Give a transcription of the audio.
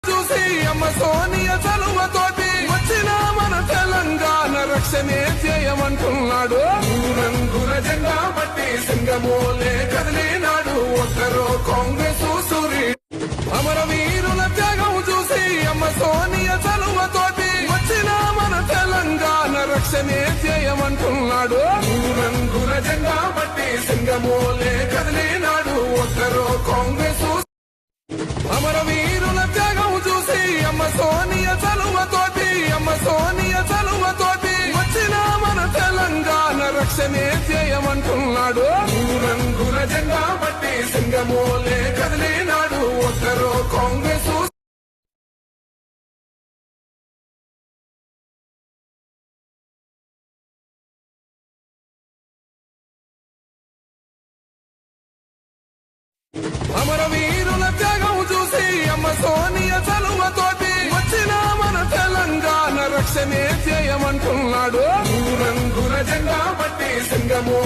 చూసి అమ్మ సోనియా చలువతోటి వచ్చిన మన తెలంగాణ రక్షణే చేయమంటున్నాడు. రంగుల జెండా బట్టి సింగమోలే కదిలినాడు ఒక్కరో కాంగ్రెస్ సూరి. అమరవీరుల త్యాగం చూసి అమ్మ సోనియా చలువతోటి వచ్చిన మన తెలంగాణ రక్షణే చేయమంటున్నాడు. రంగుల జెండా బట్టి సింగమోలే కదిలినాడు ఒక్కరో కాంగ్రెస్. అమరవీరుల త్యాగం చూసి అమ్మ సోనియా చలువతోటి వచ్చిన మన తెలంగాణ రక్షణే చేయమంటున్నాడు. రంగుల జెండా బట్టి సింగమోలే కదిలినాడు ఒక్కరో కాంగ్రెస్. అమరవీరుల త్యాగం చూసి అమ్మ సోనియా చలువతోటి వచ్చిన మన తెలంగాణ రక్షణే చేయమంటున్నాడు. రంగుల జెండా బట్టి సింగమోలే